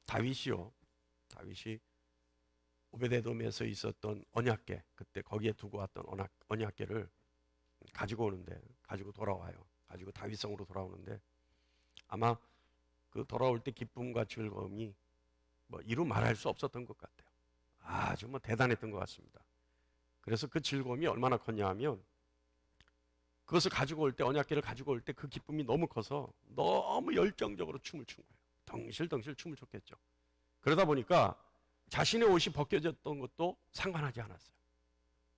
다윗이 오베데돔에서 있었던 언약궤, 그때 거기에 두고 왔던 언약궤를 가지고 돌아와요. 가지고 다윗성으로 돌아오는데 아마 그 돌아올 때 기쁨과 즐거움이 뭐 이루 말할 수 없었던 것 같아요. 아주 뭐 대단했던 것 같습니다. 그래서 그 즐거움이 얼마나 컸냐 하면 그것을 가지고 올 때, 언약궤를 가지고 올 때 그 기쁨이 너무 커서 너무 열정적으로 춤을 춘 거예요. 덩실덩실 춤을 췄겠죠. 그러다 보니까 자신의 옷이 벗겨졌던 것도 상관하지 않았어요.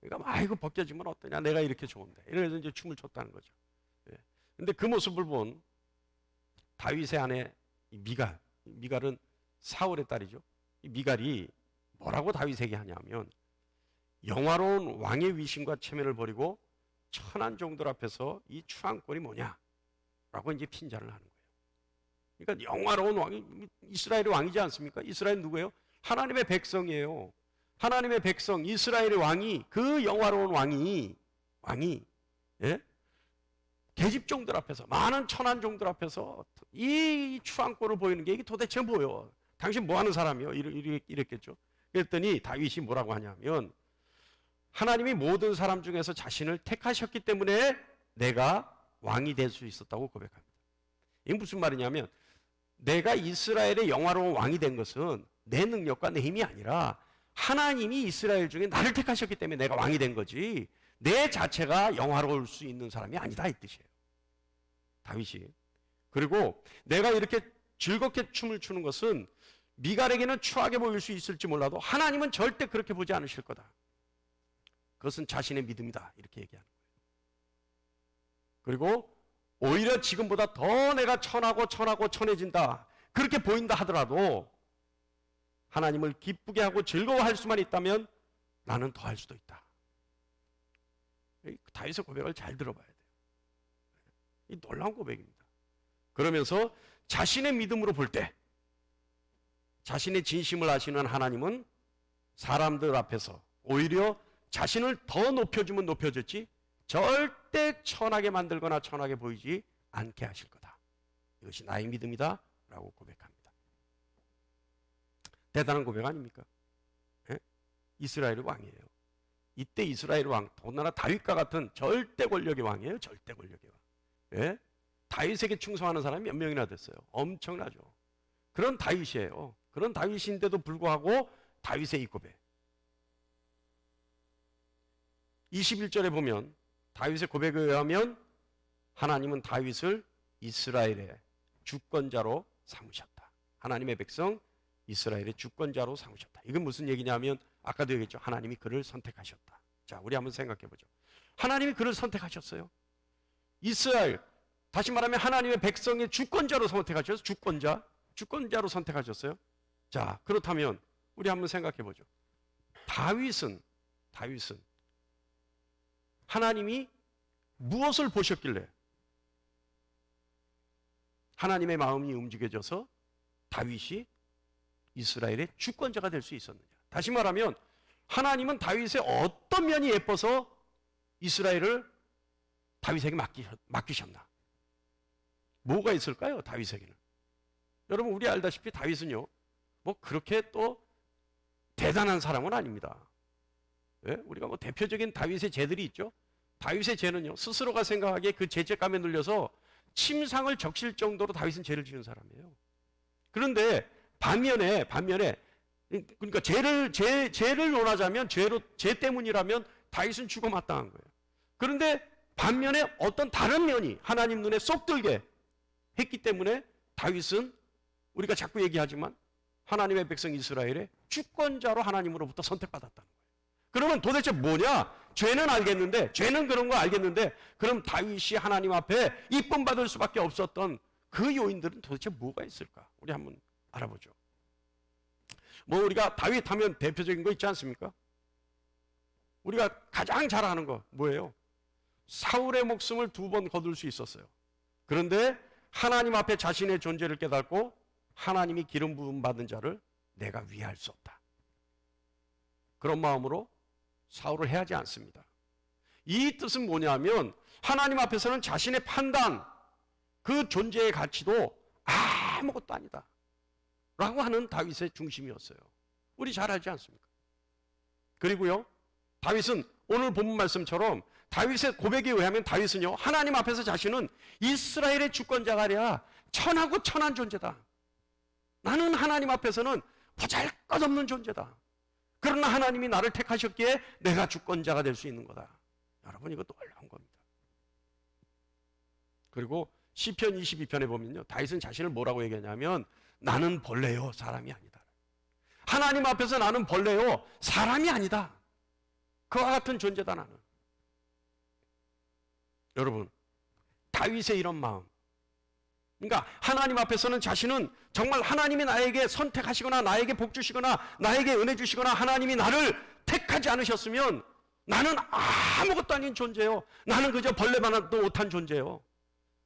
그러니까 아이고 벗겨지면 어떠냐, 내가 이렇게 좋은데, 이래서 이제 춤을 췄다는 거죠. 근데 그 모습을 본 다윗의 아내 미갈은 사울의 딸이죠. 이 미갈이 뭐라고 다윗에게 하냐면 영화로운 왕의 위신과 체면을 버리고 천한 종들 앞에서 이 추한 꼴이 뭐냐라고 이제 핀잔을 하는 거예요. 그러니까 영화로운 왕이 이스라엘의 왕이지 않습니까? 이스라엘 누구예요? 하나님의 백성이에요. 하나님의 백성 이스라엘의 왕이, 그 영화로운 왕이 계집종들 앞에서, 많은 천한 종들 앞에서 이 추한 꼴을 보이는 게 이게 도대체 뭐예요? 당신 뭐 하는 사람이요? 이랬겠죠. 그랬더니 다윗이 뭐라고 하냐면 하나님이 모든 사람 중에서 자신을 택하셨기 때문에 내가 왕이 될 수 있었다고 고백합니다. 이게 무슨 말이냐면 내가 이스라엘의 영화로운 왕이 된 것은 내 능력과 내 힘이 아니라 하나님이 이스라엘 중에 나를 택하셨기 때문에 내가 왕이 된 거지 내 자체가 영화로울 수 있는 사람이 아니다, 이 뜻이에요. 다윗이. 그리고 내가 이렇게 즐겁게 춤을 추는 것은 미갈에게는 추하게 보일 수 있을지 몰라도 하나님은 절대 그렇게 보지 않으실 거다. 그것은 자신의 믿음이다, 이렇게 얘기하는 거예요. 그리고 오히려 지금보다 더 내가 천하고 천해진다, 그렇게 보인다 하더라도 하나님을 기쁘게 하고 즐거워할 수만 있다면 나는 더 할 수도 있다. 다윗의 고백을 잘 들어봐야 돼요. 이 놀라운 고백입니다. 그러면서 자신의 믿음으로 볼 때 자신의 진심을 아시는 하나님은 사람들 앞에서 오히려 자신을 더 높여주면 높여졌지 절대 천하게 만들거나 천하게 보이지 않게 하실 거다. 이것이 나의 믿음이다 라고 고백합니다. 대단한 고백 아닙니까? 예? 이스라엘의 왕이에요. 이때 이스라엘 왕, 더군다나 다윗과 같은 절대 권력의 왕이에요. 절대 권력의 왕. 예? 다윗에게 충성하는 사람이 몇 명이나 됐어요. 엄청나죠. 그런 다윗이에요. 그런 다윗인데도 불구하고 다윗의 이 고백. 21절에 보면 다윗의 고백에 의하면 하나님은 다윗을 이스라엘의 주권자로 삼으셨다. 하나님의 백성 이스라엘의 주권자로 삼으셨다. 이건 무슨 얘기냐면 아까도 얘기했죠. 하나님이 그를 선택하셨다. 자, 우리 한번 생각해 보죠. 하나님이 그를 선택하셨어요. 이스라엘, 다시 말하면 하나님의 백성의 주권자로 선택하셨어요. 주권자로 선택하셨어요. 자, 그렇다면 우리 한번 생각해 보죠. 다윗은 하나님이 무엇을 보셨길래 하나님의 마음이 움직여져서 다윗이 이스라엘의 주권자가 될 수 있었느냐. 다시 말하면 하나님은 다윗의 어떤 면이 예뻐서 이스라엘을 다윗에게 맡기셨나. 뭐가 있을까요? 다윗에게는. 여러분, 우리 알다시피 다윗은요, 뭐 그렇게 또 대단한 사람은 아닙니다. 예? 우리가 뭐 대표적인 다윗의 죄들이 있죠. 다윗의 죄는요, 스스로가 생각하기에 그 죄책감에 눌려서 침상을 적실 정도로 다윗은 죄를 지은 사람이에요. 그런데 반면에 그러니까 죄를 논하자면 죄 때문이라면 다윗은 죽어 마땅한 거예요. 그런데 반면에 어떤 다른 면이 하나님 눈에 쏙 들게 했기 때문에 다윗은 우리가 자꾸 얘기하지만 하나님의 백성 이스라엘의 주권자로 하나님으로부터 선택받았다는 거예요. 그러면 도대체 뭐냐? 죄는 알겠는데, 죄는 그런 거 알겠는데, 그럼 다윗이 하나님 앞에 이쁨 받을 수밖에 없었던 그 요인들은 도대체 뭐가 있을까? 우리 한번 알아보죠. 뭐 우리가 다윗 하면 대표적인 거 있지 않습니까? 우리가 가장 잘 아는 거 뭐예요? 사울의 목숨을 2번 거둘 수 있었어요. 그런데 하나님 앞에 자신의 존재를 깨닫고 하나님이 기름 부음 받은 자를 내가 위할 수 없다. 그런 마음으로 사울을 해하지 않습니다. 이 뜻은 뭐냐면 하나님 앞에서는 자신의 판단, 그 존재의 가치도 아무것도 아니다 라고 하는 다윗의 중심이었어요. 우리 잘 알지 않습니까? 그리고요, 다윗은 오늘 본문 말씀처럼 다윗의 고백에 의하면 다윗은요, 하나님 앞에서 자신은 이스라엘의 주권자가 아니라 천하고 천한 존재다. 나는 하나님 앞에서는 보잘것없는 존재다. 그러나 하나님이 나를 택하셨기에 내가 주권자가 될 수 있는 거다. 여러분, 이거 놀라운 겁니다. 그리고 시편 22편에 보면요, 다윗은 자신을 뭐라고 얘기하냐면 나는 벌레요, 사람이 아니다. 하나님 앞에서 나는 벌레요, 사람이 아니다. 그와 같은 존재다, 나는. 여러분, 다윗의 이런 마음, 그러니까 하나님 앞에서는 자신은 정말 하나님이 나에게 선택하시거나 나에게 복 주시거나 나에게 은혜 주시거나 하나님이 나를 택하지 않으셨으면 나는 아무것도 아닌 존재요. 나는 그저 벌레만도 못한 존재요.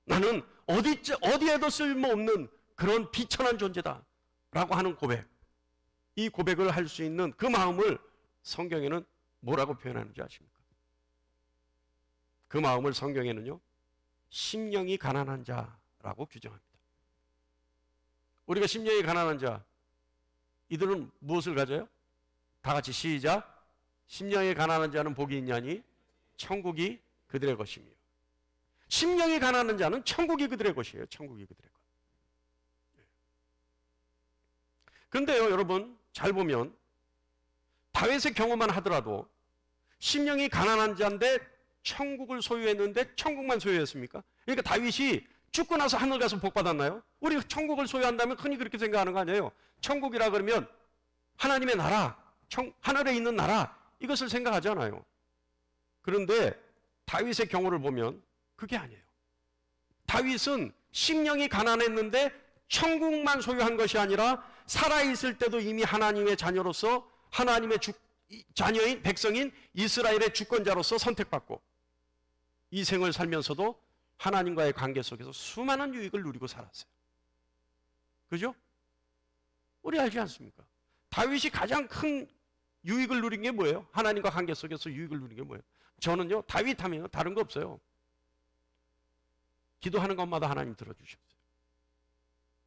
나는 어디에도 쓸모없는 그런 비천한 존재다 라고 하는 고백, 이 고백을 할 수 있는 그 마음을 성경에는 뭐라고 표현하는지 아십니까? 그 마음을 성경에는요, 심령이 가난한 자라고 규정합니다. 우리가 심령이 가난한 자, 이들은 무엇을 가져요? 다 같이 시작. 심령이 가난한 자는 복이 있냐니 천국이 그들의 것이며. 심령이 가난한 자는 천국이 그들의 것이에요. 천국이 그들의 것. 그런데요, 여러분 잘 보면 다윗의 경우만 하더라도 심령이 가난한 자인데 천국을 소유했는데 천국만 소유했습니까? 그러니까 다윗이 죽고 나서 하늘 가서 복 받았나요? 우리 천국을 소유한다면 흔히 그렇게 생각하는 거 아니에요? 천국이라 그러면 하나님의 나라, 하늘에 있는 나라, 이것을 생각하잖아요. 그런데 다윗의 경우를 보면 그게 아니에요. 다윗은 심령이 가난했는데 천국만 소유한 것이 아니라 살아있을 때도 이미 하나님의 자녀로서 하나님의 자녀인 백성인 이스라엘의 주권자로서 선택받고 이 생을 살면서도 하나님과의 관계 속에서 수많은 유익을 누리고 살았어요. 그죠? 우리 알지 않습니까? 다윗이 가장 큰 유익을 누린 게 뭐예요? 하나님과 관계 속에서 유익을 누린 게 뭐예요? 저는요, 다윗 하면 다른 거 없어요. 기도하는 것마다 하나님 들어주셨어요.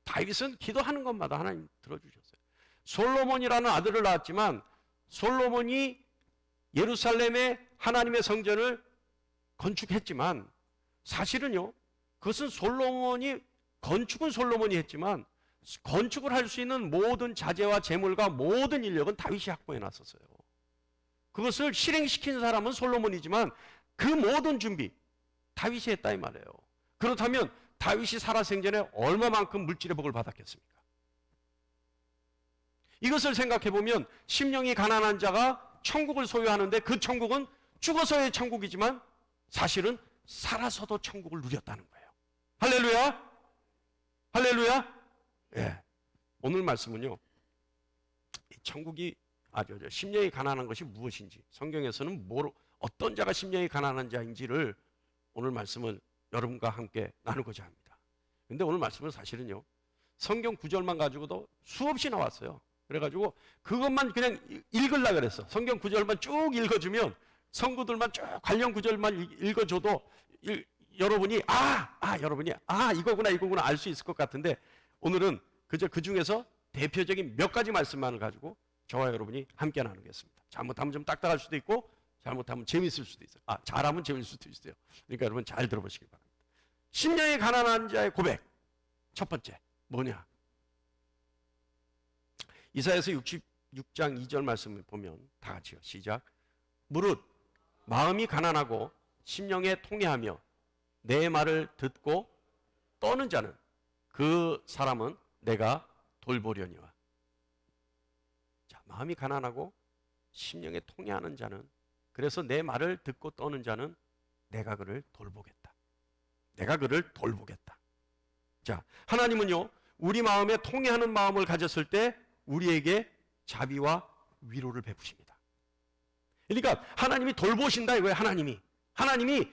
다윗은 기도하는 것마다 하나님 들어주셨어요. 솔로몬이라는 아들을 낳았지만 솔로몬이 예루살렘에 하나님의 성전을 건축했지만 사실은요, 그것은 건축은 솔로몬이 했지만 건축을 할 수 있는 모든 자재와 재물과 모든 인력은 다윗이 확보해 놨었어요. 그것을 실행시킨 사람은 솔로몬이지만 그 모든 준비 다윗이 했다 이 말이에요. 그렇다면 다윗이 살아생전에 얼마만큼 물질의 복을 받았겠습니까? 이것을 생각해 보면 심령이 가난한 자가 천국을 소유하는데 그 천국은 죽어서의 천국이지만 사실은 살아서도 천국을 누렸다는 거예요. 할렐루야! 할렐루야! 예. 오늘 말씀은요, 천국이 심령이 가난한 것이 무엇인지, 성경에서는 어떤 자가 심령이 가난한 자인지를 오늘 말씀을 여러분과 함께 나누고자 합니다. 그런데 오늘 말씀은 사실은요, 성경 구절만 가지고도 수없이 나왔어요. 그래가지고 그것만 그냥 읽으려고 그랬어. 성경 구절만 쭉 읽어주면, 성구들만 쭉 관련 구절만 읽어줘도 여러분이 이거구나 알 수 있을 것 같은데, 오늘은 그저 그 중에서 대표적인 몇 가지 말씀만을 가지고 저와 여러분이 함께 나누겠습니다. 잘못하면 좀 딱딱할 수도 있고 잘못하면 재미있을 수도 있어요. 잘하면 재미있을 수도 있어요. 그러니까 여러분 잘 들어보시기 바랍니다. 심령이 가난한 자의 고백, 첫 번째 뭐냐? 이사야서 66장 2절 말씀을 보면 다 같이요, 시작. 무릇 마음이 가난하고 심령에 통회하며 내 말을 듣고 떠는 자는 그 사람은 내가 돌보려니와. 자, 마음이 가난하고 심령에 통회하는 자는, 그래서 내 말을 듣고 떠는 자는 내가 그를 돌보겠다. 내가 그를 돌보겠다. 자, 하나님은요, 우리 마음에 통회하는 마음을 가졌을 때 우리에게 자비와 위로를 베푸십니다. 그러니까 하나님이 돌보신다 이거예요. 하나님이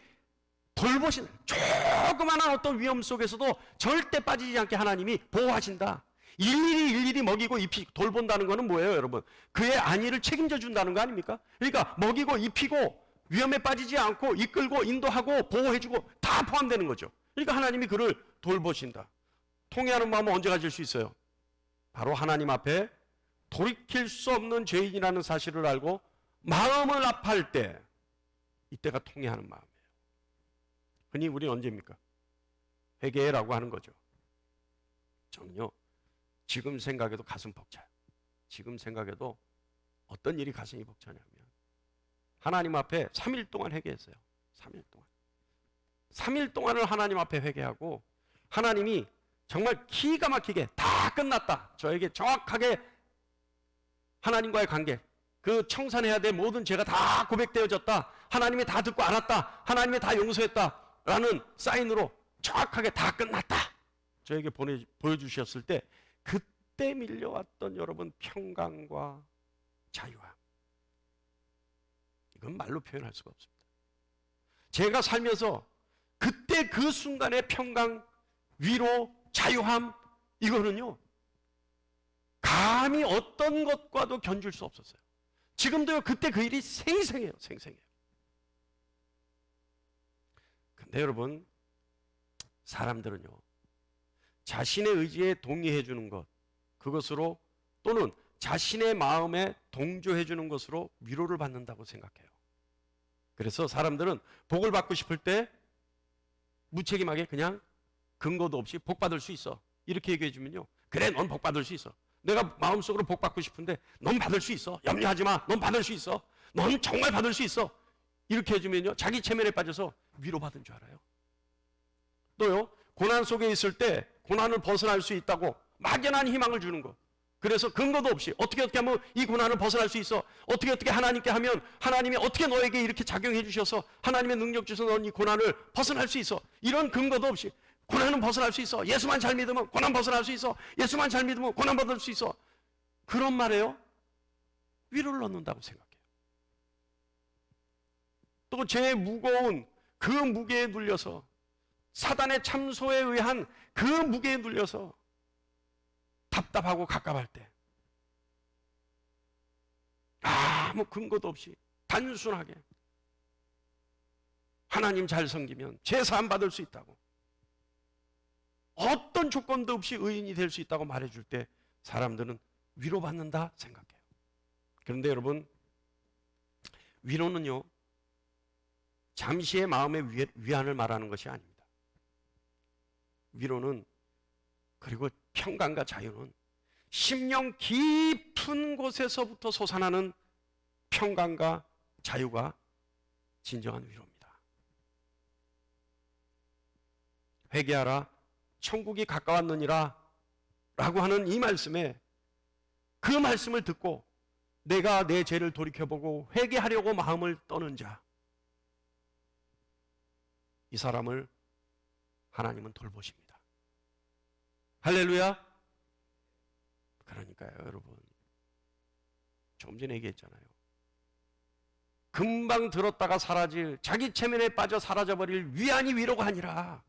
돌보신, 조그마한 어떤 위험 속에서도 절대 빠지지 않게 하나님이 보호하신다. 일일이 먹이고 입히고 돌본다는 것은 뭐예요, 여러분? 그의 안위를 책임져 준다는 거 아닙니까? 그러니까 먹이고 입히고 위험에 빠지지 않고 이끌고 인도하고 보호해주고 다 포함되는 거죠. 그러니까 하나님이 그를 돌보신다. 통회하는 마음은 언제 가질 수 있어요? 바로 하나님 앞에 돌이킬 수 없는 죄인이라는 사실을 알고 마음을 아파할 때, 이때가 통회하는 마음이에요. 흔히 우리는 언제입니까? 회개라고 하는 거죠. 저는요, 지금 생각해도 가슴 벅차요. 지금 생각해도 어떤 일이 가슴이 벅차냐면, 하나님 앞에 3일 동안 회개했어요. 3일 동안. 3일 동안을 하나님 앞에 회개하고, 하나님이 정말 기가 막히게 다 끝났다, 저에게 정확하게 하나님과의 관계, 그 청산해야 될 모든 죄가 다 고백되어졌다, 하나님이 다 듣고 알았다, 하나님이 다 용서했다 라는 사인으로 정확하게 다 끝났다 저에게 보여주셨을 때, 그때 밀려왔던 여러분 평강과 자유함, 이건 말로 표현할 수가 없습니다. 제가 살면서 그때 그 순간의 평강, 위로, 자유함, 이거는요 감히 어떤 것과도 견줄 수 없었어요. 지금도요, 그때 그 일이 생생해요. 생생해요. 근데 여러분, 사람들은요, 자신의 의지에 동의해 주는 것, 그것으로, 또는 자신의 마음에 동조해 주는 것으로 위로를 받는다고 생각해요. 그래서 사람들은 복을 받고 싶을 때 무책임하게 그냥 근거도 없이 복 받을 수 있어, 이렇게 얘기해 주면요, 그래, 넌 복 받을 수 있어. 내가 마음속으로 복 받고 싶은데 넌 받을 수 있어. 염려하지 마. 넌 받을 수 있어. 넌 정말 받을 수 있어. 이렇게 해주면요, 자기 체면에 빠져서 위로받은 줄 알아요. 또요, 고난 속에 있을 때 고난을 벗어날 수 있다고 막연한 희망을 주는 거. 그래서 근거도 없이 어떻게 하면 이 고난을 벗어날 수 있어, 어떻게 하나님께 하면 하나님이 어떻게 너에게 이렇게 작용해 주셔서 하나님의 능력 주셔서 넌 이 고난을 벗어날 수 있어, 이런 근거도 없이 고난은 벗어날 수 있어, 예수만 잘 믿으면 고난 벗어날 수 있어, 예수만 잘 믿으면 고난 벗어날 수 있어, 그런 말에요 위로를 얻는다고 생각해요. 또 죄의 무거운 그 무게에 눌려서, 사단의 참소에 의한 그 무게에 눌려서 답답하고 갑갑할 때 아무 근거도 없이 단순하게 하나님 잘 섬기면 죄 사함 받을 수 있다고, 어떤 조건도 없이 의인이 될 수 있다고 말해줄 때 사람들은 위로받는다 생각해요. 그런데 여러분, 위로는요 잠시의 마음의 위안을 말하는 것이 아닙니다. 위로는, 그리고 평강과 자유는 심령 깊은 곳에서부터 솟아나는 평강과 자유가 진정한 위로입니다. 회개하라, 천국이 가까웠느니라 라고 하는 이 말씀에, 그 말씀을 듣고 내가 내 죄를 돌이켜보고 회개하려고 마음을 떠는 자, 이 사람을 하나님은 돌보십니다. 할렐루야. 그러니까요 여러분, 조금 전에 얘기했잖아요, 금방 들었다가 사라질, 자기 체면에 빠져 사라져버릴 위안이 위로가 아니라,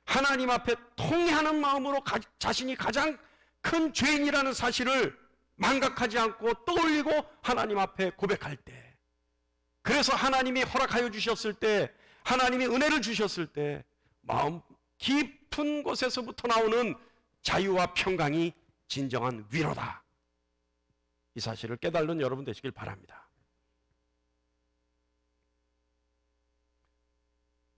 하나님 앞에 통회하는 마음으로 자신이 가장 큰 죄인이라는 사실을 망각하지 않고 떠올리고 하나님 앞에 고백할 때, 그래서 하나님이 허락하여 주셨을 때, 하나님이 은혜를 주셨을 때 마음 깊은 곳에서부터 나오는 자유와 평강이 진정한 위로다, 이 사실을 깨달는 여러분 되시길 바랍니다.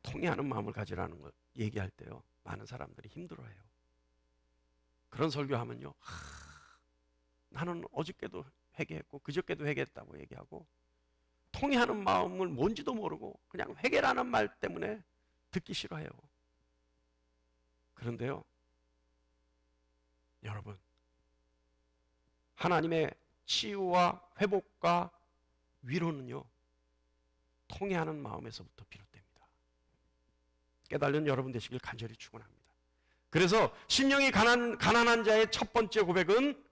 통회하는 마음을 가지라는 걸 얘기할 때요, 많은 사람들이 힘들어해요. 그런 설교하면요, 나는 어저께도 회개했고 그저께도 회개했다고 얘기하고, 통회하는 마음을 뭔지도 모르고 그냥 회개라는 말 때문에 듣기 싫어해요. 그런데요 여러분, 하나님의 치유와 회복과 위로는요 통회하는 마음에서부터 비롯됩니다. 깨달은 여러분 되시길 간절히 축원합니다. 그래서 심령이 가난한 자의 첫 번째 고백은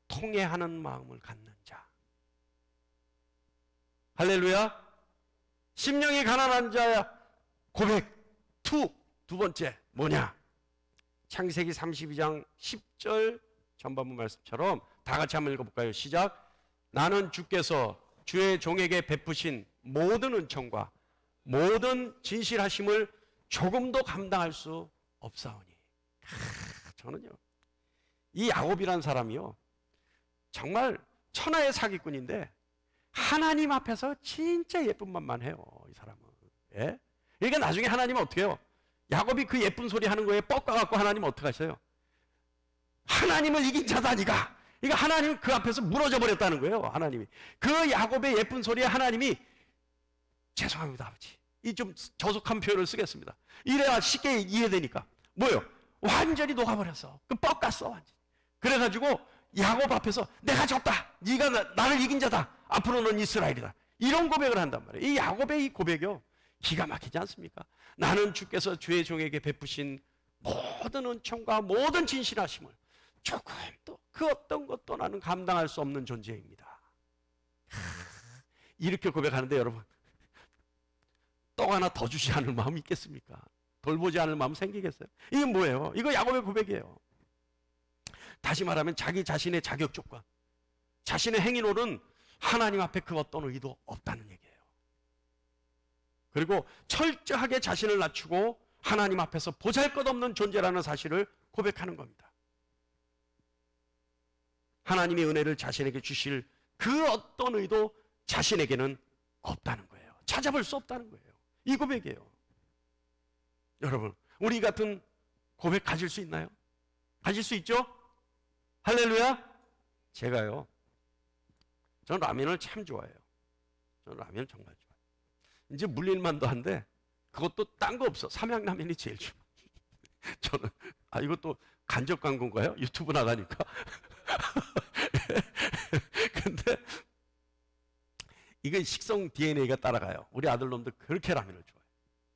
통회하는 마음을 갖는 자. 할렐루야. 심령이 가난한 자의 고백 두 번째 뭐냐? 창세기 32장 10절 전반부 말씀처럼 다 같이 한번 읽어볼까요? 시작. 나는 주께서 주의 종에게 베푸신 모든 은총과 모든 진실하심을 조금도 감당할 수 없사오니. 저는요 이 야곱이라는 사람이요, 정말 천하의 사기꾼인데 하나님 앞에서 진짜 예쁜 말만 해요, 이 사람은. 예? 그러니까 나중에 하나님은 어떻게 해요? 야곱이 그 예쁜 소리 하는 거에 뻑가갖고 하나님은 어떻게 하셔요? 하나님을 이긴 자다 니가. 그러니까 하나님 그 앞에서 무너져 버렸다는 거예요. 하나님이 그 야곱의 예쁜 소리에 하나님이 죄송합니다 아버지, 이 좀 저속한 표현을 쓰겠습니다. 이래야 쉽게 이해되니까 뭐예요? 완전히 녹아버렸어. 그 뻑갔어 완전히. 그래가지고 야곱 앞에서 내가 졌다, 네가 나를 이긴 자다, 앞으로는 이스라엘이다, 이런 고백을 한단 말이에요. 이 야곱의 이 고백이요, 기가 막히지 않습니까? 나는 주께서 주의 종에게 베푸신 모든 은총과 모든 진실하심을 조금도 그 어떤 것도 나는 감당할 수 없는 존재입니다. 이렇게 고백하는데 여러분, 떡 하나 더 주지 않을 마음이 있겠습니까? 돌보지 않을 마음 생기겠어요? 이게 뭐예요? 이거 야곱의 고백이에요. 다시 말하면 자기 자신의 자격 조건, 자신의 행위로는 하나님 앞에 그 어떤 의도 없다는 얘기예요. 그리고 철저하게 자신을 낮추고 하나님 앞에서 보잘것없는 존재라는 사실을 고백하는 겁니다. 하나님의 은혜를 자신에게 주실 그 어떤 의도 자신에게는 없다는 거예요. 찾아볼 수 없다는 거예요. 이 고백이에요. 여러분, 우리 같은 고백 가질 수 있나요? 가질 수 있죠? 할렐루야. 제가요, 저는 라면을 참 좋아해요. 저는 라면 정말 좋아해요. 이제 물릴만도 한데 그것도 딴 거 없어. 삼양라면이 제일 좋아. 저는 이것도 간접 광고인가요? 유튜브 나가니까. 근데 이건 식성 DNA가 따라가요. 우리 아들놈들 그렇게 라면을 좋아해요.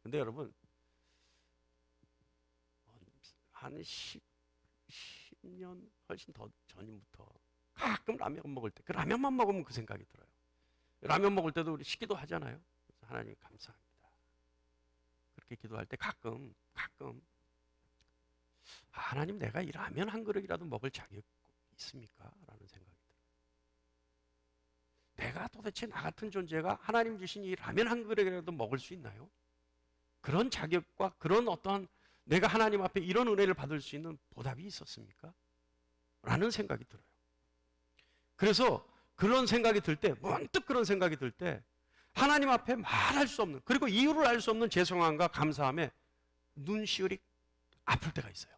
근데 여러분, 한 10년 훨씬 더 전부터 가끔 라면 먹을 때 그 라면만 먹으면 그 생각이 들어요. 라면 먹을 때도 우리 식기도 하잖아요. 그래서 하나님 감사합니다. 그렇게 기도할 때 가끔 하나님, 내가 이 라면 한 그릇이라도 먹을 자격 있습니까? 라는 생각이 들어요. 내가 도대체 나 같은 존재가 하나님 주신 이 라면 한 그릇이라도 먹을 수 있나요? 그런 자격과 그런 어떠한 내가 하나님 앞에 이런 은혜를 받을 수 있는 보답이 있었습니까? 라는 생각이 들어요. 그래서 그런 생각이 들 때, 문득 그런 생각이 들 때 하나님 앞에 말할 수 없는, 그리고 이유를 알 수 없는 죄송함과 감사함에 눈시울이 아플 때가 있어요.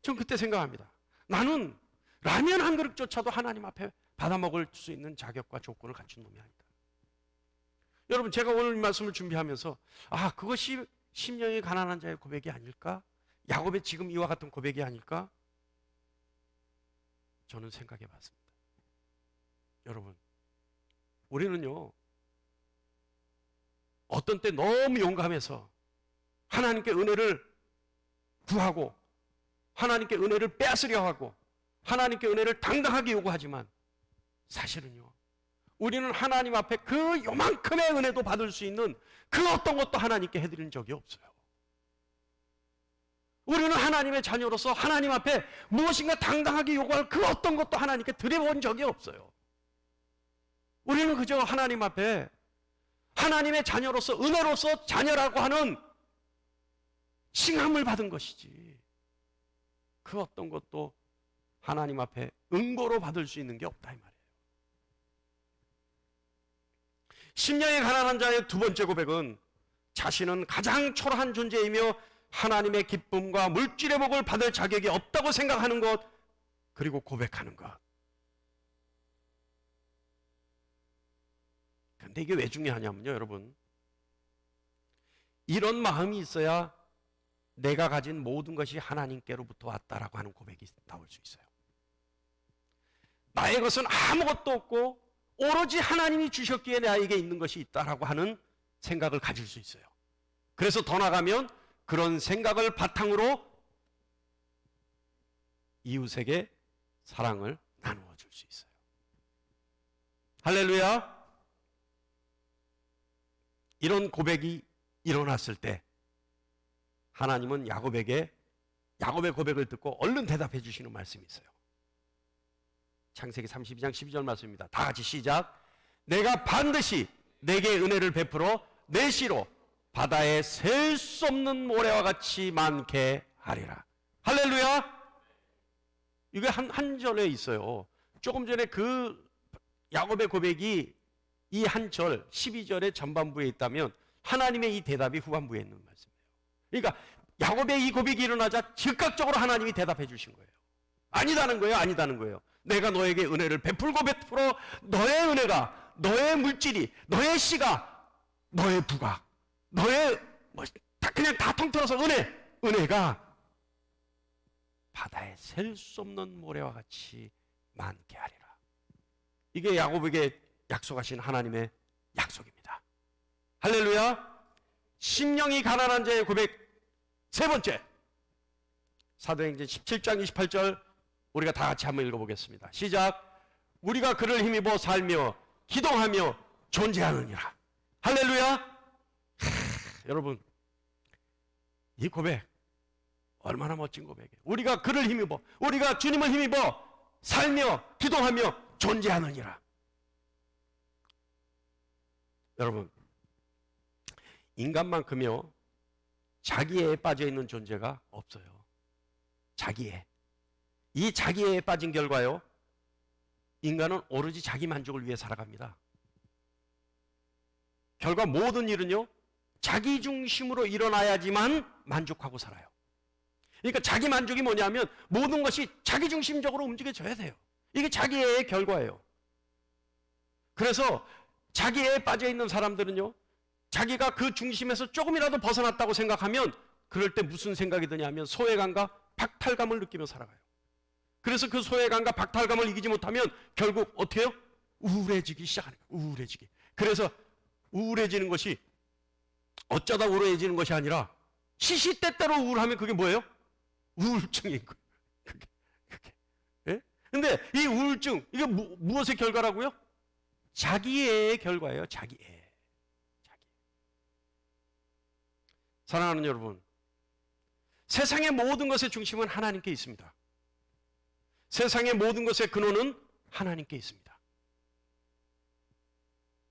전 그때 생각합니다. 나는 라면 한 그릇조차도 하나님 앞에 받아 먹을 수 있는 자격과 조건을 갖춘 놈이 아니다. 여러분, 제가 오늘 이 말씀을 준비하면서 그것이 심령이 가난한 자의 고백이 아닐까? 야곱의 지금 이와 같은 고백이 아닐까? 저는 생각해 봤습니다. 여러분, 우리는요, 어떤 때 너무 용감해서 하나님께 은혜를 구하고 하나님께 은혜를 빼앗으려 하고 하나님께 은혜를 당당하게 요구하지만 사실은요, 우리는 하나님 앞에 그 요만큼의 은혜도 받을 수 있는 그 어떤 것도 하나님께 해드린 적이 없어요. 우리는 하나님의 자녀로서 하나님 앞에 무엇인가 당당하게 요구할 그 어떤 것도 하나님께 드려본 적이 없어요. 우리는 그저 하나님 앞에 하나님의 자녀로서, 은혜로서 자녀라고 하는 칭함을 받은 것이지 그 어떤 것도 하나님 앞에 응고로 받을 수 있는 게 없다 이 말이에요. 심령이 가난한 자의 두 번째 고백은 자신은 가장 초라한 존재이며 하나님의 기쁨과 물질의 복을 받을 자격이 없다고 생각하는 것, 그리고 고백하는 것. 근데 이게 왜 중요하냐면요, 여러분, 이런 마음이 있어야 내가 가진 모든 것이 하나님께로부터 왔다라고 하는 고백이 나올 수 있어요. 나의 것은 아무것도 없고 오로지 하나님이 주셨기에 나에게 있는 것이 있다라고 하는 생각을 가질 수 있어요. 그래서 더 나가면 그런 생각을 바탕으로 이웃에게 사랑을 나누어 줄 수 있어요. 할렐루야. 이런 고백이 일어났을 때 하나님은 야곱의 고백을 듣고 얼른 대답해 주시는 말씀이 있어요. 창세기 32장 12절 말씀입니다. 다 같이 시작. 내가 반드시 내게 은혜를 베풀어 내 씨로 바다에 셀 수 없는 모래와 같이 많게 하리라. 할렐루야. 이게 한 절에 있어요. 조금 전에 그 야곱의 고백이 이 한 절, 12절의 전반부에 있다면 하나님의 이 대답이 후반부에 있는 말씀이에요. 그러니까 야곱의 이 고백이 일어나자 즉각적으로 하나님이 대답해 주신 거예요. 아니다는 거예요. 아니다는 거예요. 내가 너에게 은혜를 베풀고 베풀어 너의 은혜가, 너의 물질이, 너의 씨가, 너의 부가, 너의 그냥 다 통틀어서 은혜가 바다에 셀 수 없는 모래와 같이 많게 하리라. 이게 야곱에게 약속하신 하나님의 약속입니다. 할렐루야. 심령이 가난한 자의 고백 세 번째, 사도행전 17장 28절 우리가 다 같이 한번 읽어보겠습니다. 시작. 우리가 그를 힘입어 살며 기동하며 존재하느니라. 할렐루야. 여러분, 이 고백 얼마나 멋진 고백이에요. 우리가 그를 힘입어, 우리가 주님을 힘입어 살며 기동하며 존재하느니라. 여러분, 인간만큼요 자기애에 빠져있는 존재가 없어요. 자기애. 이 자기애에 빠진 결과요, 인간은 오로지 자기 만족을 위해 살아갑니다. 결과 모든 일은요 자기 중심으로 일어나야지만 만족하고 살아요. 그러니까 자기 만족이 뭐냐면 모든 것이 자기 중심적으로 움직여져야 돼요. 이게 자기애의 결과예요. 그래서 자기애에 빠져있는 사람들은요, 자기가 그 중심에서 조금이라도 벗어났다고 생각하면 그럴 때 무슨 생각이 드냐면 소외감과 박탈감을 느끼며 살아가요. 그래서 그 소외감과 박탈감을 이기지 못하면 결국 어떻게 해요? 우울해지기 시작하는 거예요. 우울해지기. 그래서 우울해지는 것이 어쩌다 우울해지는 것이 아니라 시시때때로 우울하면 그게 뭐예요? 우울증인 거예요. 그게. 예? 근데 이 우울증, 이게 무엇의 결과라고요? 자기애의 결과예요. 자기애. 사랑하는 여러분, 세상의 모든 것의 중심은 하나님께 있습니다. 세상의 모든 것의 근원은 하나님께 있습니다.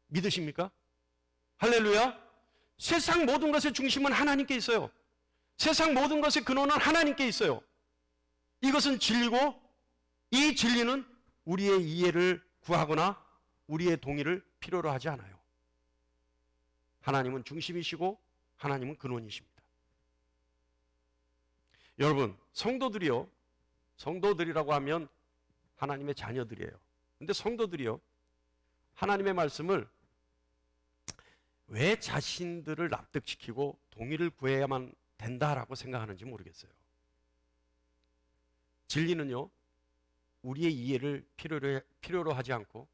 믿으십니까? 할렐루야. 세상 모든 것의 중심은 하나님께 있어요. 세상 모든 것의 근원은 하나님께 있어요. 이것은 진리고, 이 진리는 우리의 이해를 구하거나 우리의 동의를 필요로 하지 않아요. 하나님은 중심이시고 하나님은 근원이십니다. 여러분, 성도들이라고 하면 하나님의 자녀들이에요. 근데 성도들이요, 하나님의 말씀을 왜 자신들을 납득시키고 동의를 구해야만 된다라고 생각하는지 모르겠어요. 진리는요, 우리의 이해를 필요로 하지 않고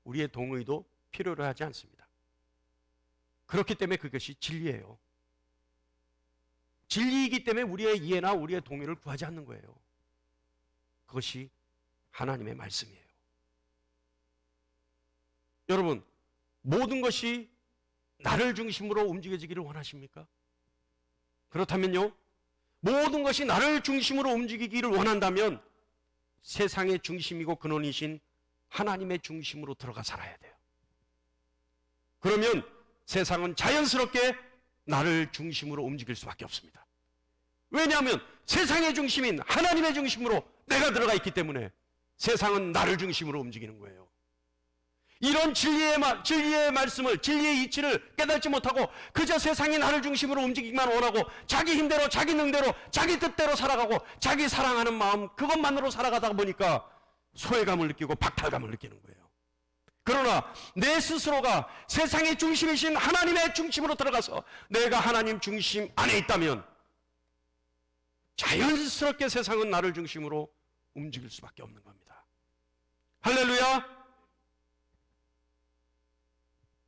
우리의 동의도 필요로 하지 않습니다. 그렇기 때문에 그것이 진리예요. 진리이기 때문에 우리의 이해나 우리의 동의를 구하지 않는 거예요. 그것이 하나님의 말씀이에요. 여러분, 모든 것이 나를 중심으로 움직여지기를 원하십니까? 그렇다면요, 모든 것이 나를 중심으로 움직이기를 원한다면 세상의 중심이고 근원이신 하나님의 중심으로 들어가 살아야 돼요. 그러면 세상은 자연스럽게 나를 중심으로 움직일 수밖에 없습니다. 왜냐하면 세상의 중심인 하나님의 중심으로 내가 들어가 있기 때문에 세상은 나를 중심으로 움직이는 거예요. 이런 진리의 말씀을, 진리의 이치를 깨닫지 못하고 그저 세상이 나를 중심으로 움직이기만 원하고 자기 힘대로, 자기 능대로, 자기 뜻대로 살아가고 자기 사랑하는 마음 그것만으로 살아가다 보니까 소외감을 느끼고 박탈감을 느끼는 거예요. 그러나 내 스스로가 세상의 중심이신 하나님의 중심으로 들어가서 내가 하나님 중심 안에 있다면 자연스럽게 세상은 나를 중심으로 움직일 수밖에 없는 겁니다. 할렐루야.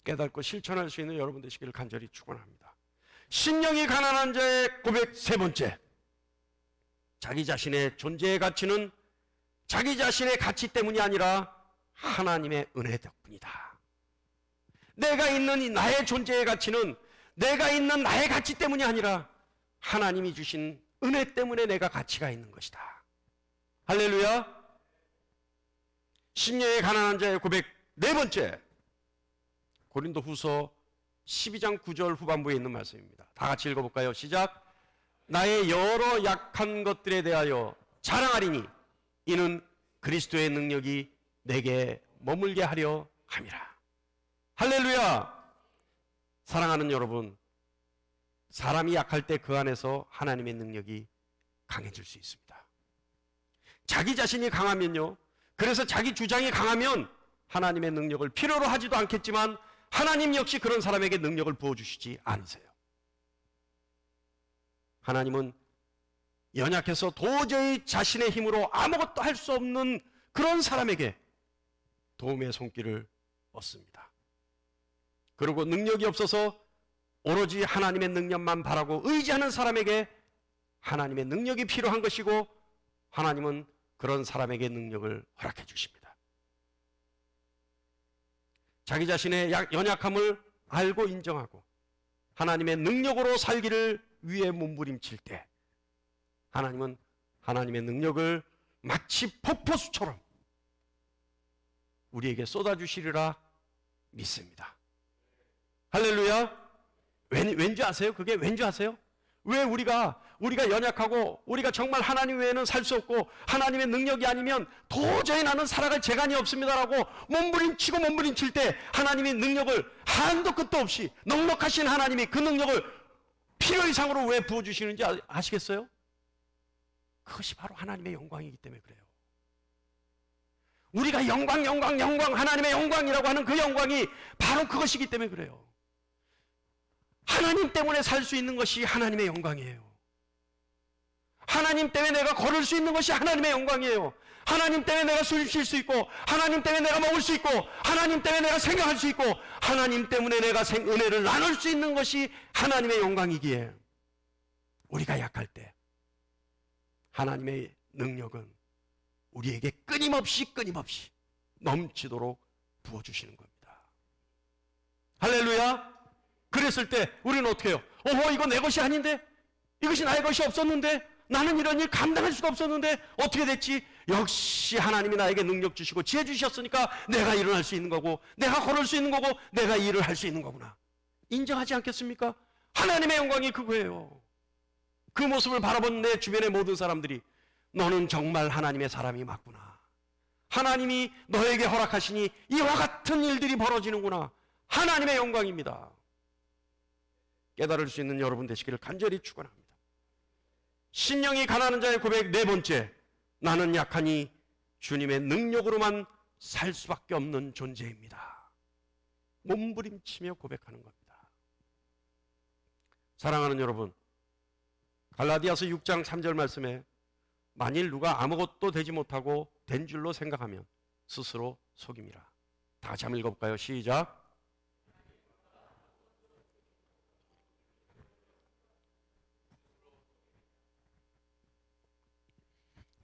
깨닫고 실천할 수 있는 여러분 되시기를 간절히 축원합니다. 심령이 가난한 자의 고백 세 번째, 자기 자신의 존재의 가치는 자기 자신의 가치 때문이 아니라 하나님의 은혜 덕분이다. 내가 있는 나의 존재의 가치는 내가 있는 나의 가치 때문이 아니라 하나님이 주신 은혜 때문에 내가 가치가 있는 것이다. 할렐루야. 심령이 가난한 자의 고백 네 번째, 고린도후서 12장 9절 후반부에 있는 말씀입니다. 다 같이 읽어볼까요? 시작. 나의 여러 약한 것들에 대하여 자랑하리니 이는 그리스도의 능력이 내게 머물게 하려 함이라. 할렐루야. 사랑하는 여러분, 사람이 약할 때 그 안에서 하나님의 능력이 강해질 수 있습니다. 자기 자신이 강하면요, 그래서 자기 주장이 강하면 하나님의 능력을 필요로 하지도 않겠지만 하나님 역시 그런 사람에게 능력을 부어주시지 않으세요. 하나님은 연약해서 도저히 자신의 힘으로 아무것도 할 수 없는 그런 사람에게 도움의 손길을 뻗습니다. 그리고 능력이 없어서 오로지 하나님의 능력만 바라고 의지하는 사람에게 하나님의 능력이 필요한 것이고 하나님은 그런 사람에게 능력을 허락해 주십니다. 자기 자신의 연약함을 알고 인정하고 하나님의 능력으로 살기를 위해 몸부림칠 때 하나님은 하나님의 능력을 마치 폭포수처럼 우리에게 쏟아주시리라 믿습니다. 할렐루야. 왠지 아세요? 그게 왠지 아세요? 왜 우리가 연약하고 우리가 정말 하나님 외에는 살 수 없고 하나님의 능력이 아니면 도저히 나는 살아갈 재간이 없습니다라고 몸부림칠 때 하나님의 능력을 한도 끝도 없이 넉넉하신 하나님이 그 능력을 필요 이상으로 왜 부어주시는지 아시겠어요? 그것이 바로 하나님의 영광이기 때문에 그래요. 우리가 영광 하나님의 영광이라고 하는 그 영광이 바로 그것이기 때문에 그래요. 하나님 때문에 살 수 있는 것이 하나님의 영광이에요. 하나님 때문에 내가 걸을 수 있는 것이 하나님의 영광이에요. 하나님 때문에 내가 숨 쉴 수 있고 하나님 때문에 내가 먹을 수 있고 하나님 때문에 내가 생각할 수 있고 하나님 때문에 내가 은혜를 나눌 수 있는 것이 하나님의 영광이기에 우리가 약할 때 하나님의 능력은 우리에게 끊임없이 넘치도록 부어주시는 겁니다. 할렐루야. 그랬을 때 우리는 어떻게 해요? 이거 내 것이 아닌데? 이것이 나의 것이 없었는데? 나는 이런 일 감당할 수가 없었는데 어떻게 됐지? 역시 하나님이 나에게 능력 주시고 지혜 주셨으니까 내가 일어날 수 있는 거고 내가 걸을 수 있는 거고 내가 일을 할 수 있는 거구나. 인정하지 않겠습니까? 하나님의 영광이 그거예요. 그 모습을 바라본 내 주변의 모든 사람들이 너는 정말 하나님의 사람이 맞구나. 하나님이 너에게 허락하시니 이와 같은 일들이 벌어지는구나. 하나님의 영광입니다. 깨달을 수 있는 여러분 되시기를 간절히 축원합니다. 신령이 가난한 자의 고백 네 번째, 나는 약하니 주님의 능력으로만 살 수밖에 없는 존재입니다. 몸부림치며 고백하는 겁니다. 사랑하는 여러분, 갈라디아서 6장 3절 말씀에 만일 누가 아무것도 되지 못하고 된 줄로 생각하면 스스로 속임이라. 다 같이 한번 읽어볼까요? 시작.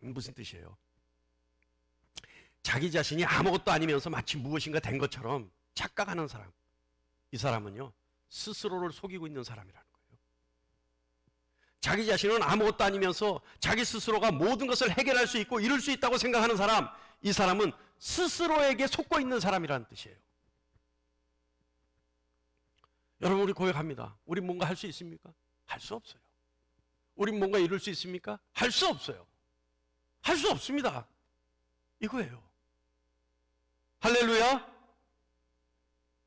무슨 뜻이에요? 자기 자신이 아무것도 아니면서 마치 무엇인가 된 것처럼 착각하는 사람, 이 사람은요 스스로를 속이고 있는 사람이라는 거예요. 자기 자신은 아무것도 아니면서 자기 스스로가 모든 것을 해결할 수 있고 이룰 수 있다고 생각하는 사람, 이 사람은 스스로에게 속고 있는 사람이라는 뜻이에요. 여러분, 우리 고백합니다. 우리 뭔가 할 수 있습니까? 할 수 없어요. 우리 뭔가 이룰 수 있습니까? 할 수 없어요. 할 수 없습니다. 이거예요. 할렐루야.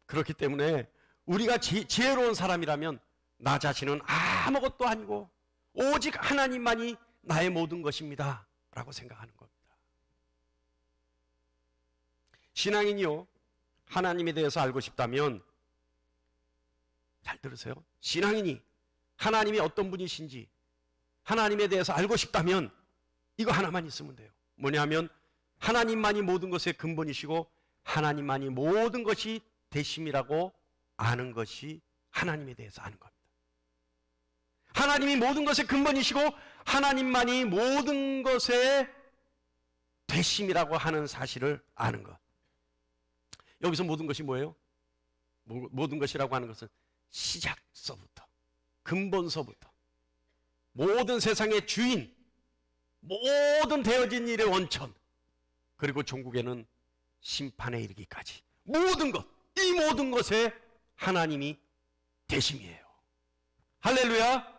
그렇기 때문에 우리가 지혜로운 사람이라면 나 자신은 아무것도 아니고 오직 하나님만이 나의 모든 것입니다 라고 생각하는 겁니다. 신앙인이요, 하나님에 대해서 알고 싶다면, 잘 들으세요. 신앙인이 하나님이 어떤 분이신지 하나님에 대해서 알고 싶다면 이거 하나만 있으면 돼요. 뭐냐면 하나님만이 모든 것의 근본이시고 하나님만이 모든 것이 되심이라고 아는 것이 하나님에 대해서 아는 겁니다. 하나님이 모든 것의 근본이시고 하나님만이 모든 것의 되심이라고 하는 사실을 아는 것. 여기서 모든 것이 뭐예요? 모든 것이라고 하는 것은 시작서부터, 근본서부터, 모든 세상의 주인, 모든 되어진 일의 원천, 그리고 종국에는 심판에 이르기까지 모든 것, 이 모든 것에 하나님이 대심이에요. 할렐루야.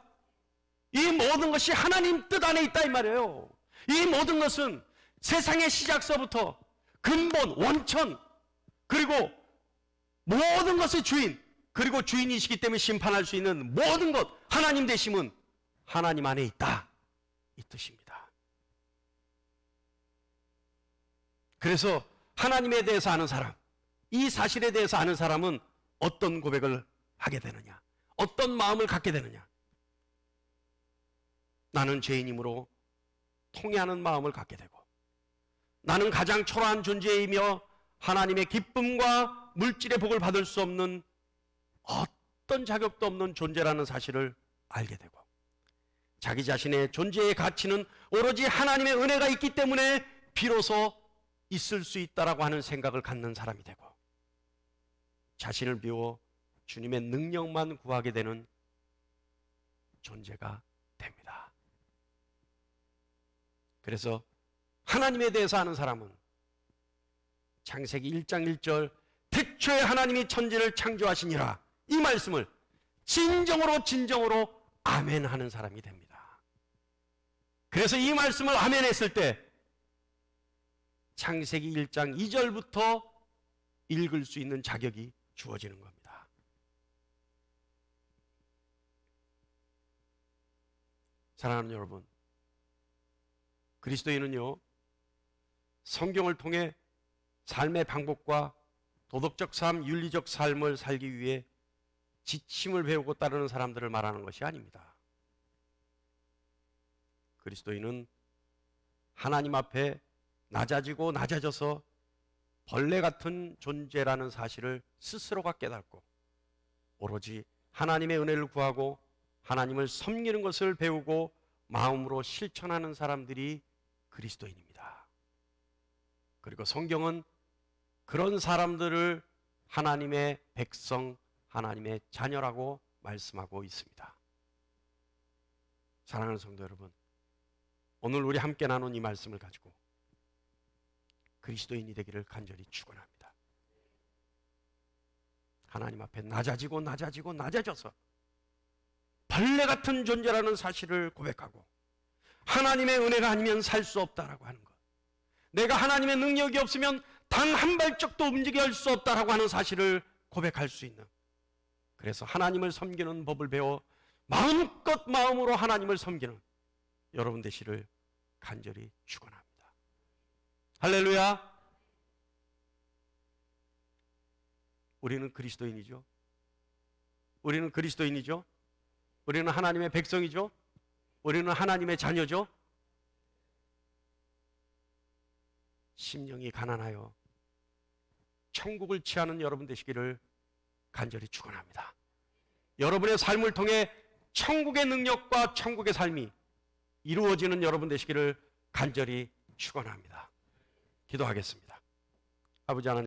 이 모든 것이 하나님 뜻 안에 있다 이 말이에요. 이 모든 것은 세상의 시작서부터 근본, 원천, 그리고 모든 것의 주인, 그리고 주인이시기 때문에 심판할 수 있는 모든 것, 하나님 되심은 하나님 안에 있다, 이 뜻입니다. 그래서 하나님에 대해서 아는 사람, 이 사실에 대해서 아는 사람은 어떤 고백을 하게 되느냐, 어떤 마음을 갖게 되느냐. 나는 죄인이므로 통회하는 마음을 갖게 되고, 나는 가장 초라한 존재이며 하나님의 기쁨과 물질의 복을 받을 수 없는 어떤 자격도 없는 존재라는 사실을 알게 되고, 자기 자신의 존재의 가치는 오로지 하나님의 은혜가 있기 때문에 비로소 있을 수 있다라고 하는 생각을 갖는 사람이 되고, 자신을 비워 주님의 능력만 구하게 되는 존재가 됩니다. 그래서 하나님에 대해서 아는 사람은 창세기 1장 1절 태초에 하나님이 천지를 창조하시니라, 이 말씀을 진정으로 아멘하는 사람이 됩니다. 그래서 이 말씀을 아멘했을 때 창세기 1장 2절부터 읽을 수 있는 자격이 주어지는 겁니다. 사랑하는 여러분, 그리스도인은요, 성경을 통해 삶의 방법과 도덕적 삶, 윤리적 삶을 살기 위해 지침을 배우고 따르는 사람들을 말하는 것이 아닙니다. 그리스도인은 하나님 앞에 낮아지고 낮아져서 벌레 같은 존재라는 사실을 스스로가 깨닫고 오로지 하나님의 은혜를 구하고 하나님을 섬기는 것을 배우고 마음으로 실천하는 사람들이 그리스도인입니다. 그리고 성경은 그런 사람들을 하나님의 백성, 하나님의 자녀라고 말씀하고 있습니다. 사랑하는 성도 여러분, 오늘 우리 함께 나눈 이 말씀을 가지고 그리스도인이 되기를 간절히 축원합니다. 하나님 앞에 낮아져서 벌레 같은 존재라는 사실을 고백하고 하나님의 은혜가 아니면 살 수 없다라고 하는 것, 내가 하나님의 능력이 없으면 단 한 발짝도 움직일 수 없다라고 하는 사실을 고백할 수 있는, 그래서 하나님을 섬기는 법을 배워 마음껏 마음으로 하나님을 섬기는 여러분 되시를 간절히 축원합니다. 할렐루야. 우리는 그리스도인이죠. 우리는 그리스도인이죠. 우리는 하나님의 백성이죠. 우리는 하나님의 자녀죠. 심령이 가난하여 천국을 취하는 여러분 되시기를 간절히 축원합니다. 여러분의 삶을 통해 천국의 능력과 천국의 삶이 이루어지는 여러분 되시기를 간절히 축원합니다. 기도하겠습니다. 아버지 하나님,